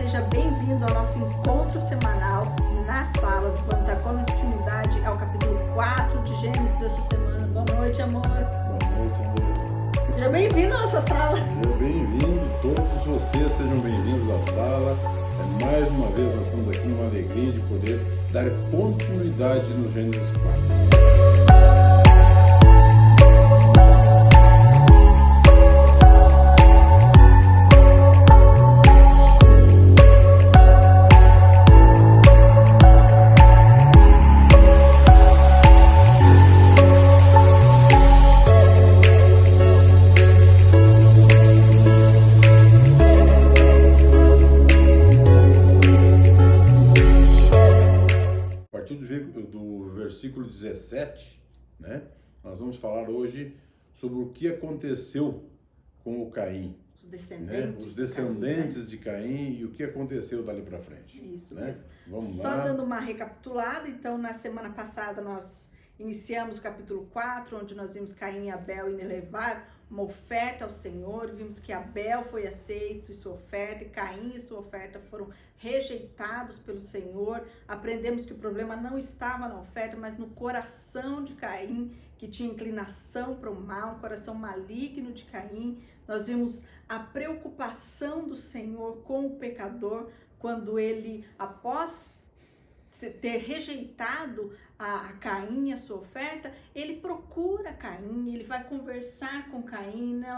seja bem-vindo ao nosso encontro semanal na sala, onde vamos dar continuidade ao capítulo 4 de Gênesis dessa semana. Boa noite, amor. Boa noite, André. Seja bem-vindo à nossa sala. Seja bem-vindo, todos vocês sejam bem-vindos à sala. Mais uma vez nós estamos aqui numa alegria de poder dar continuidade no Gênesis 4. Do versículo 17, né? Nós vamos falar hoje sobre o que aconteceu com o Caim. Os descendentes de Caim e o que aconteceu dali para frente. Isso né? mesmo. Vamos Só lá. dando uma recapitulada, então na semana passada nós iniciamos o capítulo 4, onde nós vimos Caim e Abel indo levar uma oferta ao Senhor, vimos que Abel foi aceito e sua oferta, e Caim e sua oferta foram rejeitados pelo Senhor. Aprendemos que o problema não estava na oferta, mas no coração de Caim, que tinha inclinação para o mal, um coração maligno de Caim. Nós vimos a preocupação do Senhor com o pecador, quando ele, após ter rejeitado a Caim, a sua oferta, ele procura Caim, ele vai conversar com Caim, né?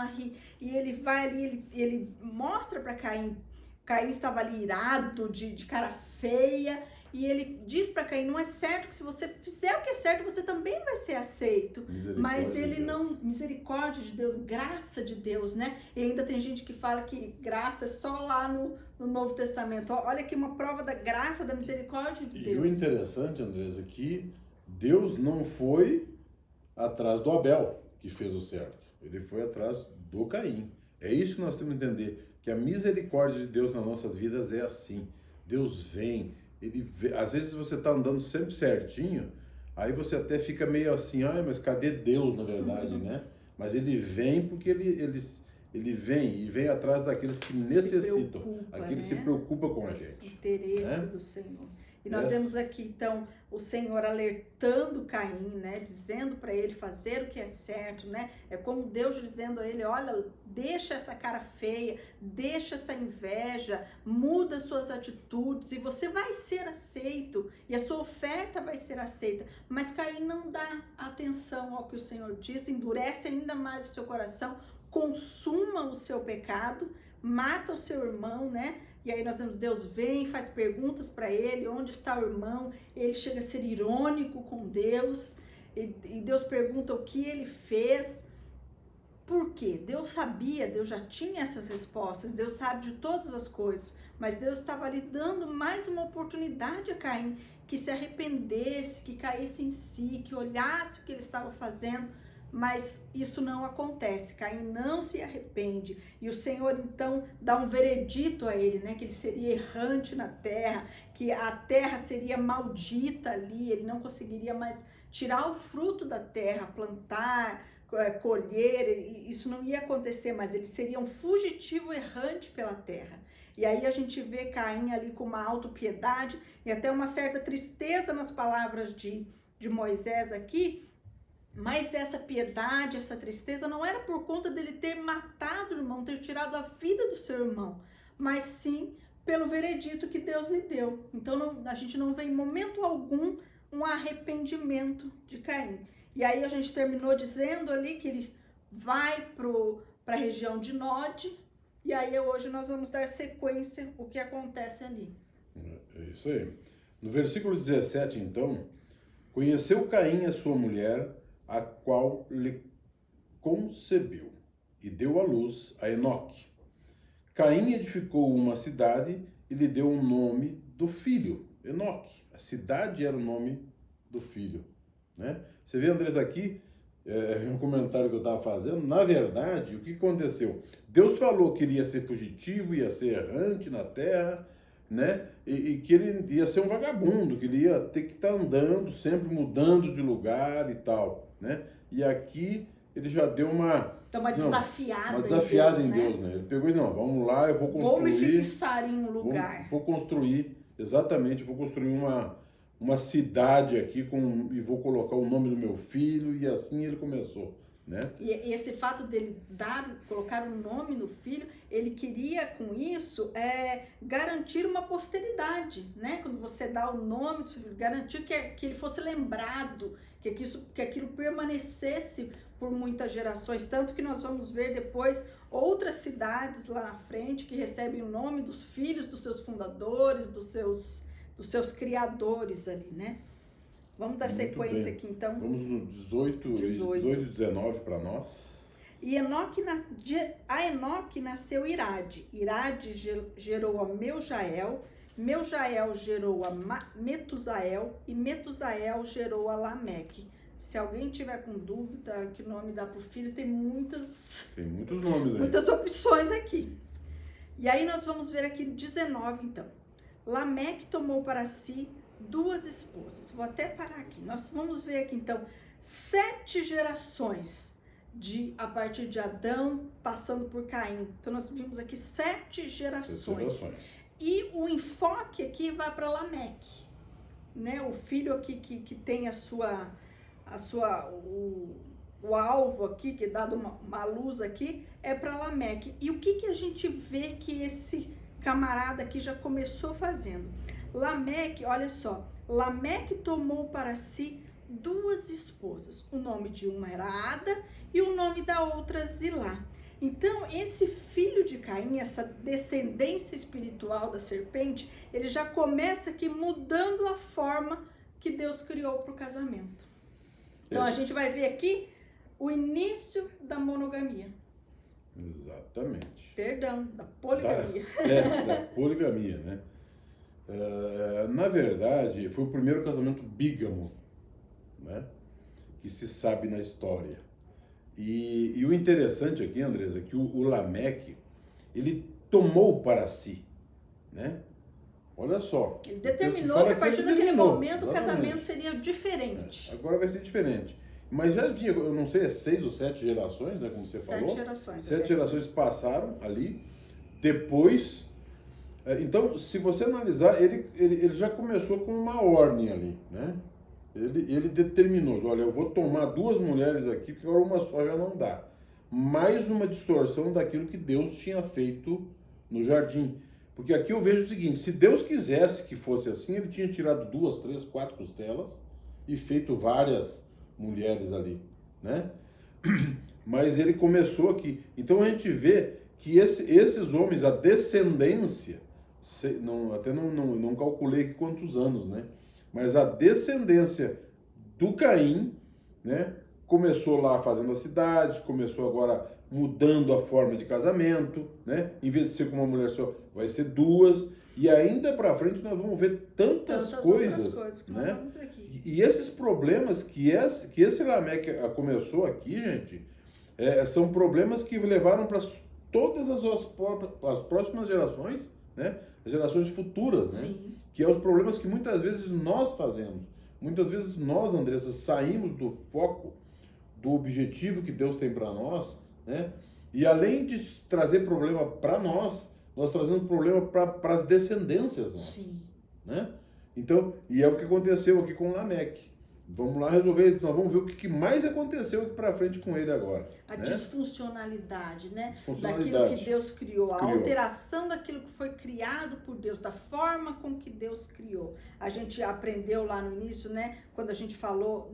E ele vai ali, ele mostra para Caim, Caim estava ali irado, de cara feia, e ele diz para Caim, não é certo que se você fizer o que é certo, você também vai ser aceito. Mas ele não, misericórdia de Deus, graça de Deus, né? E ainda tem gente que fala que graça é só lá no Novo Testamento. Olha aqui uma prova da graça, da misericórdia de Deus. E o interessante, Andresa, é que Deus não foi atrás do Abel, que fez o certo. Ele foi atrás do Caim. É isso que nós temos que entender, que a misericórdia de Deus nas nossas vidas é assim. Deus vem, ele vê. Às vezes você está andando sempre certinho, aí você até fica meio assim, mas cadê Deus, na verdade, né? Mas ele vem porque ele vem atrás daqueles que necessitam, aqueles que se preocupam com a gente. Interesse do Senhor. E nós vemos aqui, então, o Senhor alertando Caim, né? Dizendo para ele fazer o que é certo, né? É como Deus dizendo a ele, olha, deixa essa cara feia, deixa essa inveja, muda suas atitudes e você vai ser aceito e a sua oferta vai ser aceita. Mas Caim não dá atenção ao que o Senhor diz, endurece ainda mais o seu coração, consuma o seu pecado, mata o seu irmão, né? E aí nós vemos Deus vem, faz perguntas para ele, onde está o irmão? Ele chega a ser irônico com Deus, e Deus pergunta o que ele fez. Por quê? Deus sabia, Deus já tinha essas respostas, Deus sabe de todas as coisas, mas Deus estava ali dando mais uma oportunidade a Caim, que se arrependesse, que caísse em si, que olhasse o que ele estava fazendo. Mas isso não acontece, Caim não se arrepende, e o Senhor então dá um veredito a ele, né, que ele seria errante na terra, que a terra seria maldita ali, ele não conseguiria mais tirar o fruto da terra, plantar, colher, isso não ia acontecer, mas ele seria um fugitivo errante pela terra. E aí a gente vê Caim ali com uma autopiedade e até uma certa tristeza nas palavras de Moisés aqui. Mas essa piedade, essa tristeza não era por conta dele ter matado o irmão, ter tirado a vida do seu irmão, mas sim pelo veredito que Deus lhe deu. Então a gente não vê em momento algum um arrependimento de Caim. E aí a gente terminou dizendo ali que ele vai para a região de Nod, e aí hoje nós vamos dar sequência o que acontece ali. É isso aí. No versículo 17, então, conheceu Caim a sua mulher, a qual lhe concebeu, e deu à luz a Enoque. Caim edificou uma cidade e lhe deu o nome do filho, Enoque. A cidade era o nome do filho, né? Você vê, Andrés, aqui, um comentário que eu estava fazendo, na verdade, o que aconteceu? Deus falou que ele ia ser fugitivo, ia ser errante na terra, né? E que ele ia ser um vagabundo, que ele ia ter que estar andando, sempre mudando de lugar e tal, né? E aqui ele já deu uma Então, uma desafiada, uma desafiada em Deus, Deus, né? Ele pegou e não, vamos lá, eu vou construir... Vou me fixar em um lugar. Vou construir, exatamente, vou construir uma cidade aqui e vou colocar o nome do meu filho, e assim ele começou, né? E esse fato dele colocar o nome no filho, ele queria com isso garantir uma posteridade, né? Quando você dá o nome do seu filho, garantir que ele fosse lembrado, que aquilo permanecesse por muitas gerações, tanto que nós vamos ver depois outras cidades lá na frente que recebem o nome dos filhos dos seus fundadores, dos seus criadores ali, né? Vamos dar Muito sequência bem. aqui, então. Vamos no 18 e 19 para nós. E a Enoque nasceu Irade. Irade gerou a Meujael. Meujael gerou a Metusael. E Metusael gerou a Lameque. Se alguém tiver com dúvida que nome dá para o filho, tem muitos nomes aí. Muitas opções aqui. E aí nós vamos ver aqui 19, então. Lameque tomou para si 2 esposas. Vou até parar aqui. Nós vamos ver aqui, então, 7 gerações a partir de Adão, passando por Caim. Então, nós vimos aqui 7 gerações. E o enfoque aqui vai para Lameque, né? O filho aqui que tem o alvo aqui, que é dado uma luz aqui, é para Lameque. E o que a gente vê que esse camarada aqui já começou fazendo? Lameque, olha só, Lameque tomou para si 2 esposas. O nome de uma era Ada e o nome da outra Zilá. Então, esse filho de Caim, essa descendência espiritual da serpente, ele já começa aqui mudando a forma que Deus criou para o casamento. Então, a gente vai ver aqui o início da monogamia. Exatamente. Perdão, da poligamia. Da poligamia, né? Na verdade, foi o primeiro casamento bígamo, né? Que se sabe na história. E o interessante aqui, Andresa, é que o Lameque, ele tomou para si, né? Olha só. Ele determinou que a partir daquele momento o casamento seria diferente. Agora vai ser diferente. Mas já tinha, eu não sei, 6 ou 7 gerações, né? Como você falou. 7 gerações. 7 gerações passaram ali. Depois... Então, se você analisar, ele já começou com uma ordem ali, né? Ele determinou, olha, eu vou tomar 2 mulheres aqui, porque agora uma só já não dá. Mais uma distorção daquilo que Deus tinha feito no jardim. Porque aqui eu vejo o seguinte, se Deus quisesse que fosse assim, ele tinha tirado 2, 3, 4 costelas e feito várias mulheres ali, né? Mas ele começou aqui. Então a gente vê que esses homens, a descendência, não calculei aqui quantos anos, né? Mas a descendência do Caim, né? Começou lá fazendo as cidades, começou agora mudando a forma de casamento, né? Em vez de ser com uma mulher só, vai ser 2. E ainda para frente nós vamos ver tantas coisas, né? E esses problemas que esse Lameque começou aqui, gente, são problemas que levaram para todas as próximas gerações, né? As gerações futuras, né? Sim. Que é os problemas que muitas vezes nós fazemos. Muitas vezes nós, Andressa, saímos do foco, do objetivo que Deus tem para nós, né? E além de trazer problema para nós trazemos problema para as descendências nossas. Sim. Né? Então, e é o que aconteceu aqui com o Lameque. Vamos lá resolver, nós vamos ver o que mais aconteceu aqui para frente com ele agora. A disfuncionalidade, né? Disfuncionalidade. Daquilo que Deus criou, a alteração daquilo que foi criado por Deus, da forma com que Deus criou. A gente aprendeu lá no início, né? Quando a gente falou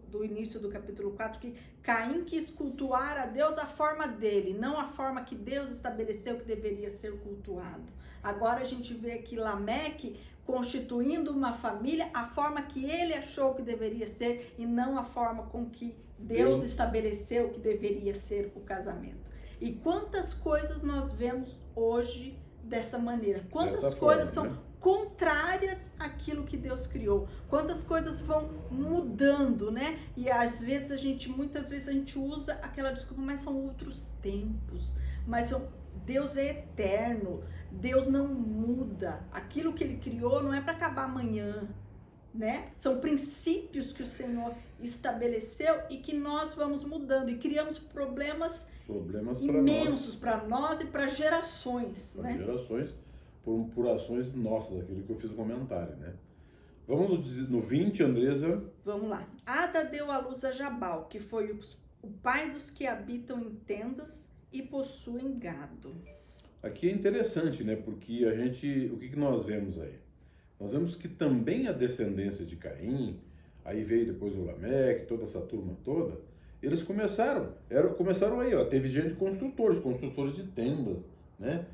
do início do capítulo 4, que Caim quis cultuar a Deus a forma dele, não a forma que Deus estabeleceu que deveria ser cultuado. Agora a gente vê aqui Lameque constituindo uma família, a forma que ele achou que deveria ser e não a forma com que Deus estabeleceu que deveria ser o casamento. E quantas coisas nós vemos hoje dessa maneira? Quantas coisas são contrárias àquilo que Deus criou? Quantas coisas vão mudando, né? E muitas vezes a gente usa aquela desculpa, mas são outros tempos, Deus é eterno, Deus não muda. Aquilo que Ele criou não é para acabar amanhã, né? São princípios que o Senhor estabeleceu e que nós vamos mudando e criamos problemas problemas para nós. Imensos para nós e para gerações, Para né? gerações, por ações nossas, aquilo que eu fiz o comentário, né? Vamos no 20, Andresa. Vamos lá. Ada deu à luz a Jabal, que foi o pai dos que habitam em tendas e possuem gado. Aqui é interessante, né? Porque o que nós vemos aí? Nós vemos que também a descendência de Caim, aí veio depois o Lameque, toda essa turma toda, eles começaram aí, ó, teve gente construtores de tendas, né?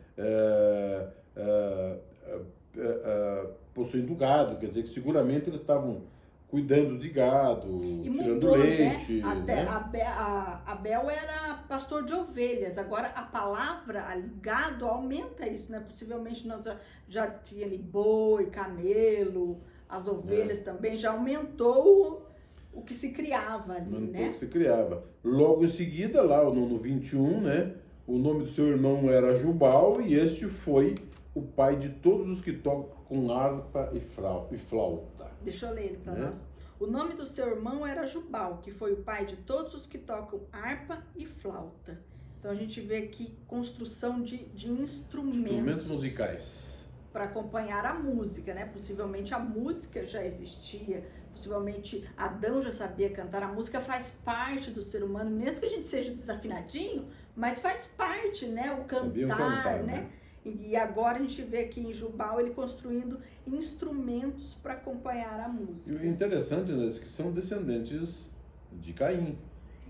Possuindo gado, quer dizer que seguramente eles estavam cuidando de gado, E tirando mudou, leite. né? Até Né? Abel era pastor de ovelhas, agora a palavra gado aumenta isso, né? Possivelmente nós já tinha ali boi, camelo, as ovelhas também, já aumentou o que se criava ali, Aumentou né? o que se criava. Logo em seguida, lá no 21, né? O nome do seu irmão era Jubal e este foi o pai de todos os que tocam com harpa e flauta. Deixa eu ler ele para nós. O nome do seu irmão era Jubal, que foi o pai de todos os que tocam harpa e flauta. Então a gente vê aqui construção de instrumentos Musicais. para acompanhar a música, né? Possivelmente a música já existia, possivelmente Adão já sabia cantar. A música faz parte do ser humano, mesmo que a gente seja desafinadinho, mas faz parte, né? O cantar, né? E agora a gente vê aqui em Jubal ele construindo instrumentos para acompanhar a música. E o interessante, né, que são descendentes de Caim.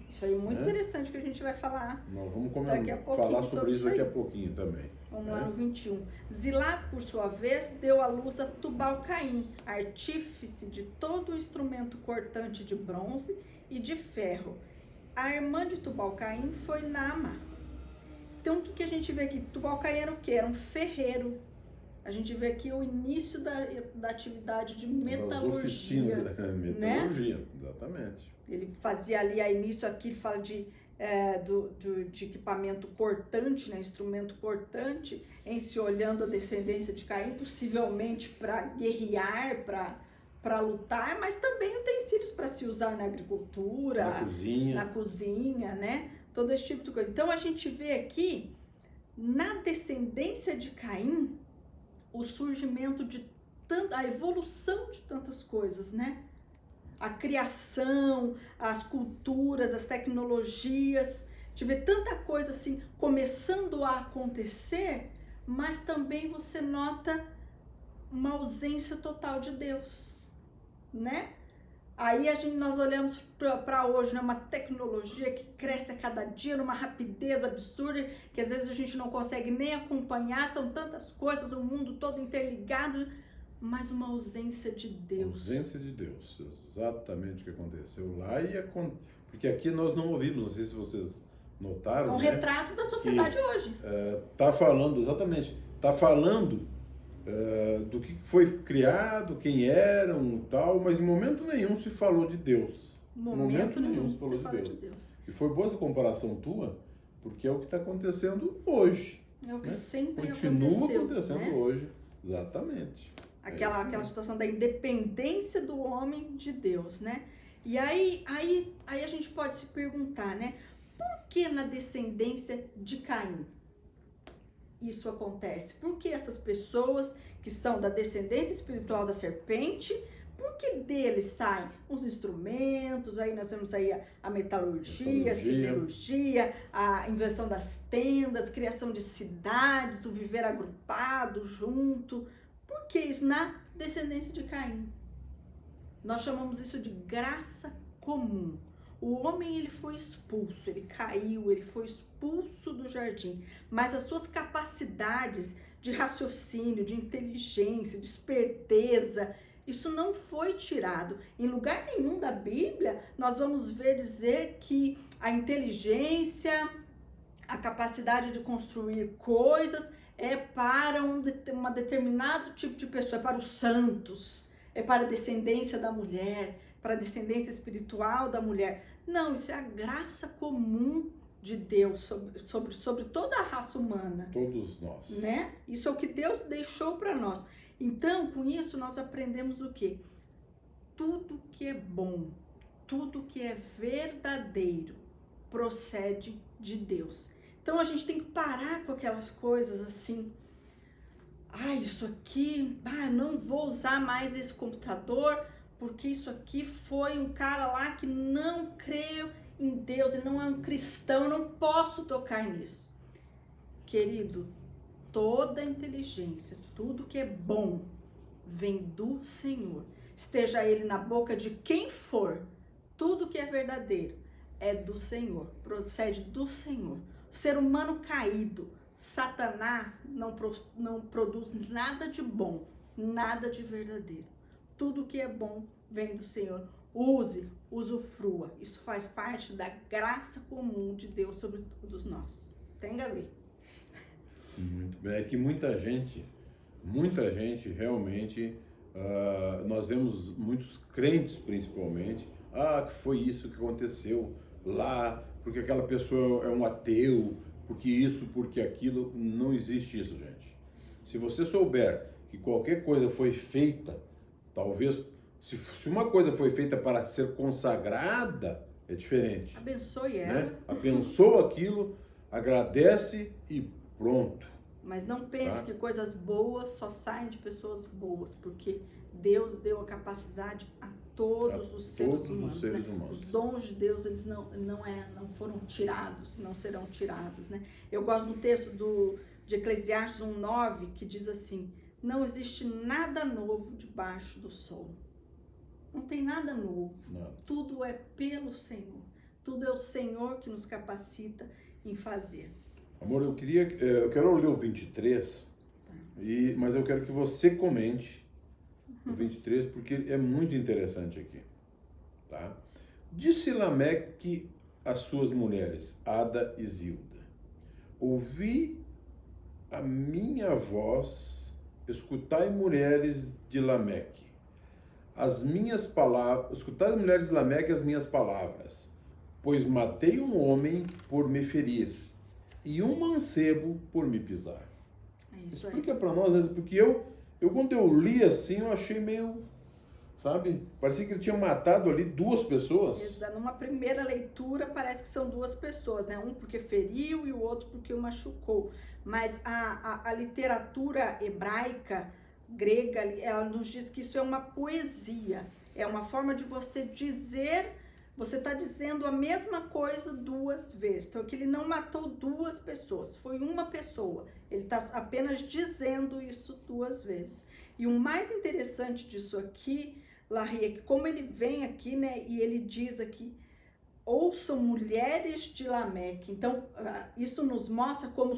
Isso aí é muito interessante que a gente vai falar. Nós vamos falar sobre isso daqui a pouquinho também. Vamos lá no 21. Zilá, por sua vez, deu à luz a Tubal-Caim, artífice de todo o instrumento cortante de bronze e de ferro. A irmã de Tubal-Caim foi Naamá. Então, o que a gente vê aqui? Tubal-Caim era o quê? Era um ferreiro. A gente vê aqui o início da atividade de metalurgia. Metalurgia, né? Exatamente. Ele fazia ali, a início aqui, ele fala de equipamento cortante, né? Instrumento cortante, em se olhando a descendência de Caim, possivelmente para guerrear, para lutar, mas também utensílios para se usar na agricultura, na cozinha, né? Todo esse tipo de coisa. Então, a gente vê aqui, na descendência de Caim, o surgimento a evolução de tantas coisas, né? A criação, as culturas, as tecnologias. A gente vê tanta coisa assim começando a acontecer, mas também você nota uma ausência total de Deus, né? Aí nós olhamos para hoje, né, uma tecnologia que cresce a cada dia numa rapidez absurda, que às vezes a gente não consegue nem acompanhar, são tantas coisas, o mundo todo interligado, mas uma ausência de Deus. Ausência de Deus, exatamente o que aconteceu lá. Porque aqui nós não ouvimos, não sei se vocês notaram. É um retrato da sociedade hoje. Está falando do que foi criado, quem eram e tal, mas em momento nenhum se falou de Deus. Em momento nenhum se falou de Deus. E foi boa essa comparação tua, porque é o que está acontecendo hoje. É o que sempre continua acontecendo, né? Hoje. Exatamente. Aquela situação da independência do homem de Deus, né? E aí a gente pode se perguntar, né? Por que na descendência de Caim isso acontece? Por que essas pessoas que são da descendência espiritual da serpente, por que deles saem os instrumentos? Aí nós temos aí a metalurgia, a siderurgia, a invenção das tendas, criação de cidades, o viver agrupado, junto. Por que isso na descendência de Caim? Nós chamamos isso de graça comum. O homem, ele foi expulso, ele caiu, ele foi expulso do jardim, mas as suas capacidades de raciocínio, de inteligência, de esperteza, isso não foi tirado. Em lugar nenhum da Bíblia, nós vamos ver dizer que a inteligência, a capacidade de construir coisas é para um determinado tipo de pessoa, é para os santos, é para a descendência da mulher, para a descendência espiritual da mulher. Não, isso é a graça comum de Deus sobre toda a raça humana. Todos nós. Né? Isso é o que Deus deixou para nós. Então, com isso, nós aprendemos o quê? Tudo que é bom, tudo que é verdadeiro, procede de Deus. Então a gente tem que parar com aquelas coisas assim, isso aqui, não vou usar mais esse computador, porque isso aqui foi um cara lá que não creu em Deus, ele não é um cristão, eu não posso tocar nisso. Querido, toda inteligência, tudo que é bom, vem do Senhor. Esteja ele na boca de quem for, tudo que é verdadeiro é do Senhor, procede do Senhor. O ser humano caído, Satanás não produz nada de bom, nada de verdadeiro. Tudo que é bom vem do Senhor. Use, usufrua. Isso faz parte da graça comum de Deus sobre todos nós. Tem, Gasguinho? Muito bem. É que muita gente realmente, nós vemos muitos crentes principalmente, que foi isso que aconteceu lá, porque aquela pessoa é um ateu, porque isso, porque aquilo. Não existe isso, gente. Se você souber que qualquer coisa foi feita, talvez, se uma coisa foi feita para ser consagrada, é diferente. Abençoe ela. Né? Abençoa aquilo, agradece e pronto. Mas não pense que coisas boas só saem de pessoas boas, porque Deus deu a capacidade a todos os seres humanos. Os dons de Deus, eles não foram tirados, não serão tirados, né? Eu gosto do texto de Eclesiastes 1:9, que diz assim: não existe nada novo debaixo do sol. Não tem nada novo. Nada. Tudo é pelo Senhor. Tudo é o Senhor que nos capacita em fazer. Amor, eu quero ler o 23, mas eu quero que você comente o 23, porque é muito interessante aqui, tá? Disse Lameque às suas mulheres, Ada e Zilda: ouvi a minha voz, escutai, mulheres de Lameque, escutai, mulheres de Lameque, as minhas palavras, pois matei um homem por me ferir e um mancebo por me pisar. Isso Explica para nós, porque eu quando eu li assim, eu achei meio, sabe, parecia que ele tinha matado ali duas pessoas. Exato. Numa primeira leitura parece que são duas pessoas, né? Um porque feriu e o outro porque o machucou. Mas a literatura hebraica, grega, ela nos diz que isso é uma poesia. É uma forma de você dizer, você está dizendo a mesma coisa duas vezes. Então, que ele não matou duas pessoas, foi uma pessoa. Ele está apenas dizendo isso duas vezes. E o mais interessante disso aqui, Larry, é que como ele vem aqui, né, e ele diz aqui, ouçam, mulheres de Lameque. Então, isso nos mostra como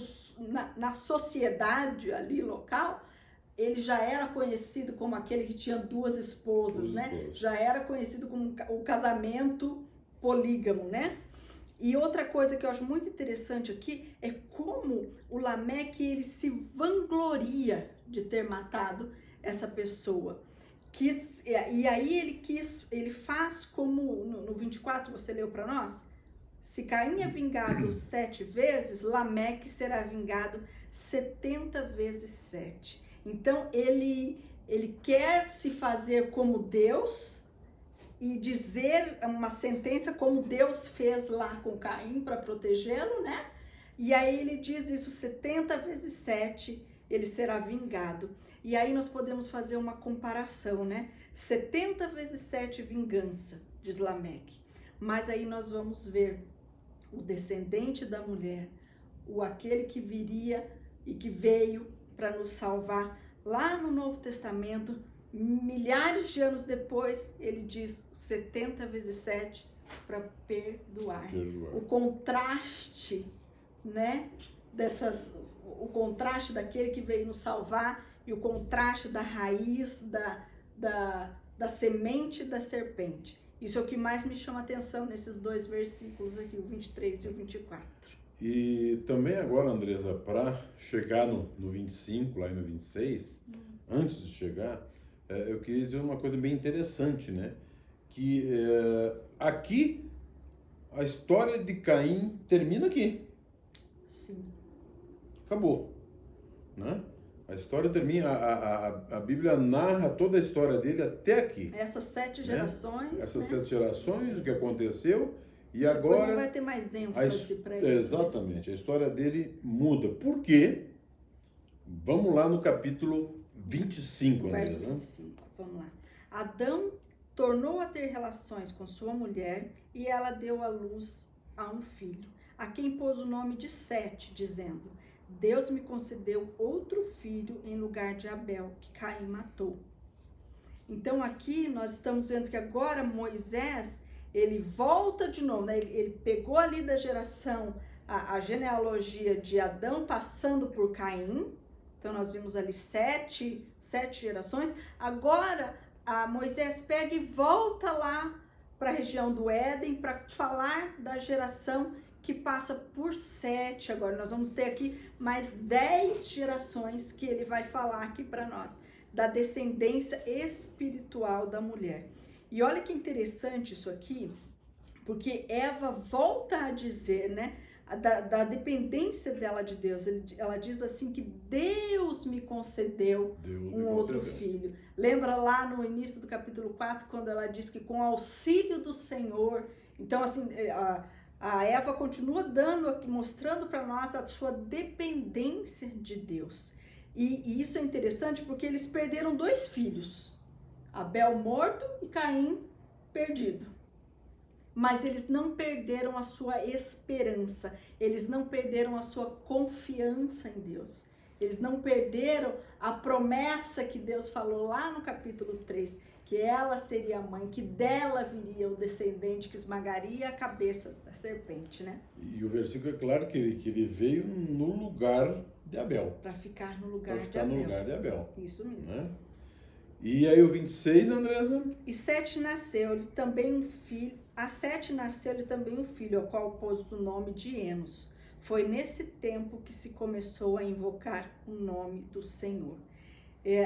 na sociedade ali local, ele já era conhecido como aquele que tinha duas esposas, né? Já era conhecido como o casamento polígamo, né? E outra coisa que eu acho muito interessante aqui é como o Lameque, ele se vangloria de ter matado essa pessoa. E aí ele faz como no 24, você leu para nós? Se Caim é vingado 7 vezes, Lameque será vingado 70 vezes 7. Então, ele quer se fazer como Deus e dizer uma sentença como Deus fez lá com Caim para protegê-lo, né? E aí ele diz isso, 70 vezes 7, ele será vingado. E aí nós podemos fazer uma comparação, né? 70 vezes 7 vingança, diz Lameque. Mas aí nós vamos ver o descendente da mulher, aquele que viria e que veio para nos salvar. Lá no Novo Testamento, milhares de anos depois, ele diz 70 vezes 7 para perdoar. O contraste, né, o contraste daquele que veio nos salvar e o contraste da raiz, da semente da serpente. Isso é o que mais me chama a atenção nesses dois versículos aqui, o 23 e o 24. E também agora, Andresa, para chegar no 25, lá e no 26, antes de chegar, eu queria dizer uma coisa bem interessante, né? Que aqui a história de Caim termina aqui. Sim. Acabou, né? A história termina, a Bíblia narra toda a história dele até aqui. Essas 7 gerações. Essas né? 7 gerações, o que aconteceu, E Depois agora não vai ter mais ênfase para isso. Exatamente, a história dele muda. Por quê? Vamos lá no capítulo 25, Verso Andresa. 25, vamos lá. Adão tornou a ter relações com sua mulher e ela deu à luz a um filho, a quem pôs o nome de Sete, dizendo: Deus me concedeu outro filho em lugar de Abel, que Caim matou. Então aqui nós estamos vendo que agora Moisés, ele volta de novo, né? Ele pegou ali da geração, a genealogia de Adão passando por Caim. Então nós vimos ali sete gerações. Agora Moisés pega e volta lá para a região do Éden para falar da geração que passa por Sete. Agora nós vamos ter aqui mais 10 gerações que ele vai falar aqui para nós, da descendência espiritual da mulher. E olha que interessante isso aqui, porque Eva volta a dizer, né, da dependência dela de Deus. Ela diz assim que Deus me concedeu outro filho. Lembra lá no início do capítulo 4, quando ela diz que com auxílio do Senhor. Então, assim, a Eva continua mostrando para nós a sua dependência de Deus. E isso é interessante porque eles perderam 2 filhos. Abel morto e Caim perdido. Mas eles não perderam a sua esperança, eles não perderam a sua confiança em Deus. Eles não perderam a promessa que Deus falou lá no capítulo 3, que ela seria a mãe, que dela viria o descendente que esmagaria a cabeça da serpente, né? E o versículo é claro que ele veio no lugar de Abel. Para ficar no lugar de Abel. Isso mesmo. Né? E aí o 26, Andresa? E Sete nasceu-lhe também um filho. A Sete nasceu-lhe também um filho, ao qual pôs o nome de Enos. Foi nesse tempo que se começou a invocar o nome do Senhor.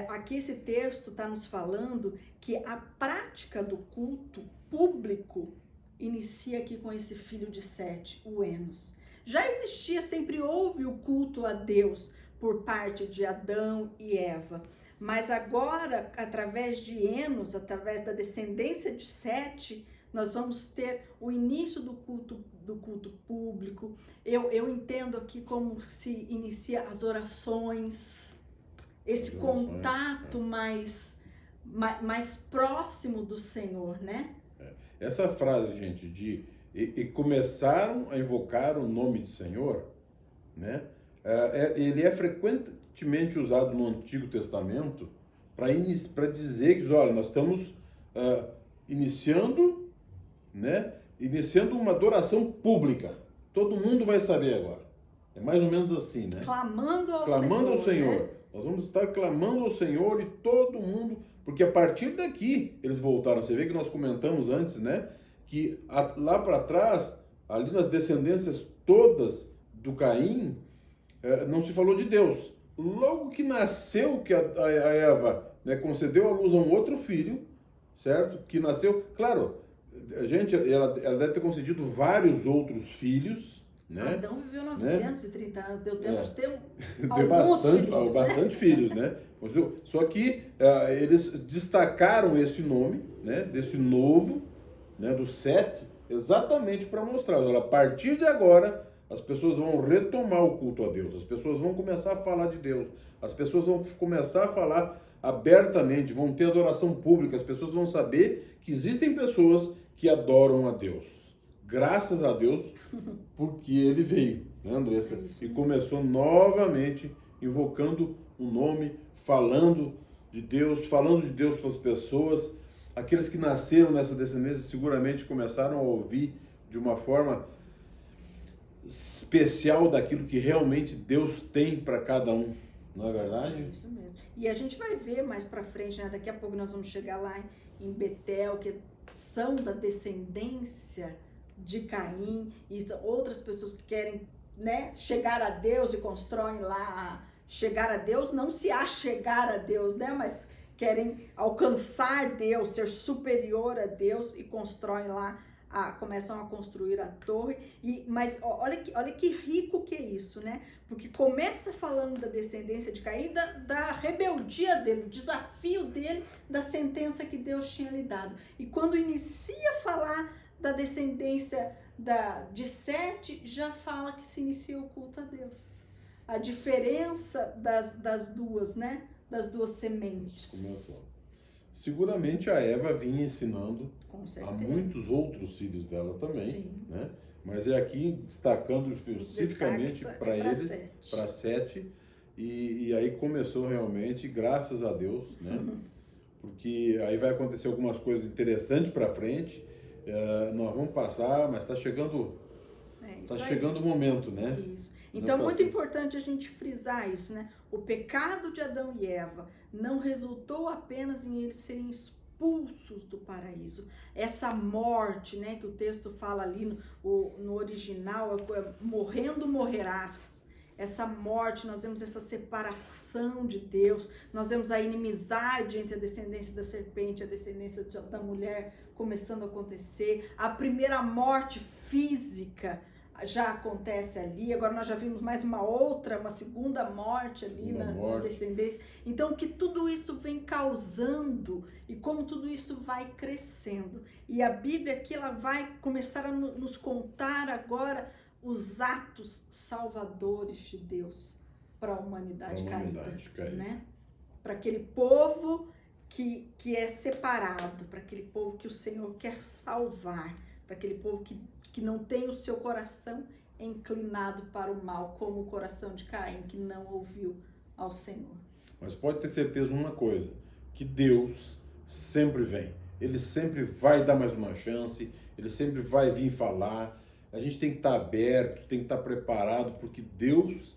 Aqui esse texto está nos falando que a prática do culto público inicia aqui com esse filho de Sete, o Enos. Já existia, sempre houve o culto a Deus por parte de Adão e Eva. Mas agora, através de Enos, através da descendência de Sete, nós vamos ter o início do culto público. Eu entendo aqui como se inicia as orações, esse contato mais próximo do Senhor, né? Essa frase, gente, e começaram a invocar o nome do Senhor, né? Ele é frequentemente usado no Antigo Testamento para dizer que, olha, nós estamos iniciando uma adoração pública. Todo mundo vai saber agora. É mais ou menos assim, né? Clamando ao Senhor. Né? Nós vamos estar clamando ao Senhor e todo mundo... Porque a partir daqui eles voltaram. Você vê que nós comentamos antes, né? Que lá para trás, ali nas descendências todas do Caim, não se falou de Deus. Logo que nasceu, que a Eva, né, concedeu à luz a um outro filho, certo? Que nasceu... Claro, ela deve ter concedido vários outros filhos, né? Adão viveu 930 anos, deu tempo de ter bastante filhos, né? Só que eles destacaram esse nome, né? Desse novo, né? Do Sete, exatamente para mostrar, olha, a partir de agora as pessoas vão retomar o culto a Deus, as pessoas vão começar a falar de Deus, as pessoas vão começar a falar abertamente, vão ter adoração pública, as pessoas vão saber que existem pessoas que adoram a Deus. Graças a Deus, porque ele veio, né, Andressa? E começou novamente invocando o nome, falando de Deus para as pessoas. Aqueles que nasceram nessa descendência seguramente começaram a ouvir de uma forma especial daquilo que realmente Deus tem para cada um, não é verdade? É isso mesmo. E a gente vai ver mais para frente, né? Daqui a pouco nós vamos chegar lá em Betel, que são da descendência de Caim, e outras pessoas que querem, né, chegar a Deus e constroem lá, chegar a Deus, não se achegar a Deus, né, mas querem alcançar Deus, ser superior a Deus e constroem lá, começam a construir a torre. Mas olha que rico que é isso, né? Porque começa falando da descendência de Caim, da rebeldia dele, o desafio dele, da sentença que Deus tinha lhe dado. E quando inicia a falar da descendência de Sete já fala que se inicia o culto a Deus. A diferença das duas, né? Das duas sementes. Começou. Seguramente a Eva vinha ensinando a muitos outros filhos dela também, sim, né? Mas é aqui destacando especificamente para eles, para Sete, e aí começou realmente, graças a Deus, né? Porque aí vai acontecer algumas coisas interessantes para frente, nós vamos passar, mas está chegando, chegando o momento, né? Isso. Então, muito importante a gente frisar isso, né? O pecado de Adão e Eva não resultou apenas em eles serem expulsos do paraíso. Essa morte, né, que o texto fala ali no original, morrendo morrerás. Essa morte, nós vemos essa separação de Deus, nós vemos a inimizade entre a descendência da serpente e a descendência da mulher começando a acontecer. A primeira morte física já acontece ali, agora nós já vimos mais uma segunda morte ali na descendência. Então, que tudo isso vem causando e como tudo isso vai crescendo. E a Bíblia aqui, ela vai começar a nos contar agora os atos salvadores de Deus para a humanidade caída, né? Para aquele povo que é separado, para aquele povo que o Senhor quer salvar, para aquele povo que não tem o seu coração inclinado para o mal, como o coração de Caim, que não ouviu ao Senhor. Mas pode ter certeza de uma coisa, que Deus sempre vem. Ele sempre vai dar mais uma chance, ele sempre vai vir falar. A gente tem que estar aberto, tem que estar preparado, porque Deus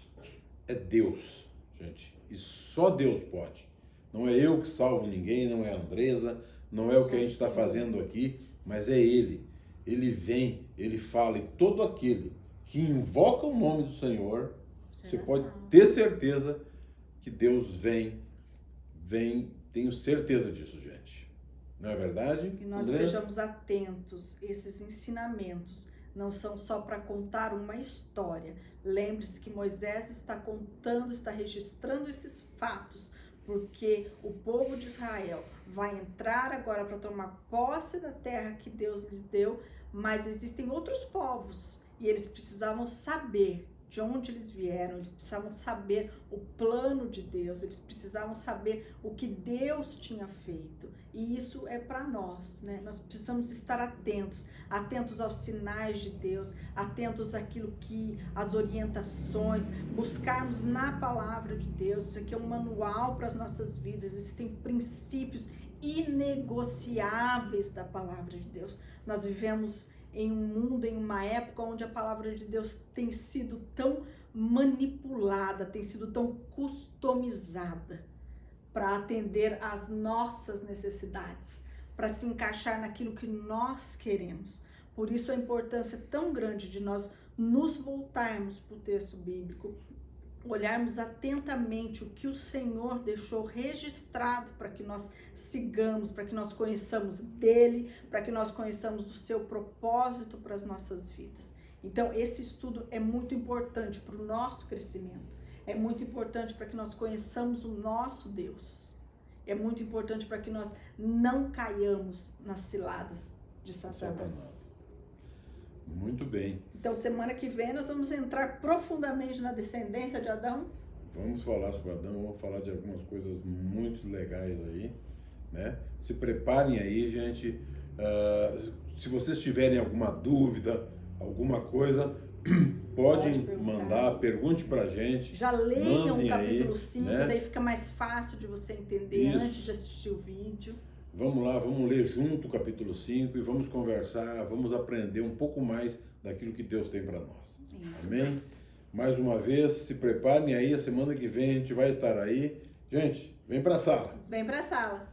é Deus, gente. E só Deus pode. Não é eu que salvo ninguém, não é a Andresa, não é o que a gente está fazendo aqui, mas é Ele. Ele vem, Ele fala, e todo aquele que invoca o nome do Senhor, você pode ter certeza que Deus vem, tenho certeza disso, gente. Não é verdade? Que nós estejamos atentos, esses ensinamentos não são só para contar uma história. Lembre-se que Moisés está contando, está registrando esses fatos, porque o povo de Israel vai entrar agora para tomar posse da terra que Deus lhes deu, mas existem outros povos e eles precisavam saber de onde eles vieram, eles precisavam saber o plano de Deus, eles precisavam saber o que Deus tinha feito. E isso é para nós, né? Nós precisamos estar atentos aos sinais de Deus, atentos àquilo as orientações, buscarmos na palavra de Deus. Isso aqui é um manual para as nossas vidas, existem princípios inegociáveis da palavra de Deus. Nós vivemos em um mundo, em uma época onde a palavra de Deus tem sido tão manipulada, tem sido tão customizada para atender às nossas necessidades, para se encaixar naquilo que nós queremos. Por isso a importância tão grande de nós nos voltarmos para o texto bíblico, olharmos atentamente o que o Senhor deixou registrado para que nós sigamos, para que nós conheçamos dele, para que nós conheçamos do seu propósito para as nossas vidas. Então, esse estudo é muito importante para o nosso crescimento, é muito importante para que nós conheçamos o nosso Deus, é muito importante para que nós não caiamos nas ciladas de Satanás. Muito bem. Então, semana que vem nós vamos entrar profundamente na descendência de Adão. Vamos falar sobre Adão, vamos falar de algumas coisas muito legais aí, né? Se preparem aí, gente. Se vocês tiverem alguma dúvida, alguma coisa, pode mandar, pergunte pra gente. Já leiam o capítulo 5, né? Daí fica mais fácil de você entender antes de assistir o vídeo. Vamos lá, vamos ler junto o capítulo 5 e vamos conversar, vamos aprender um pouco mais daquilo que Deus tem para nós. Isso. Amém? Mais uma vez, se preparem aí, a semana que vem a gente vai estar aí. Gente, vem para a sala. Vem para a sala.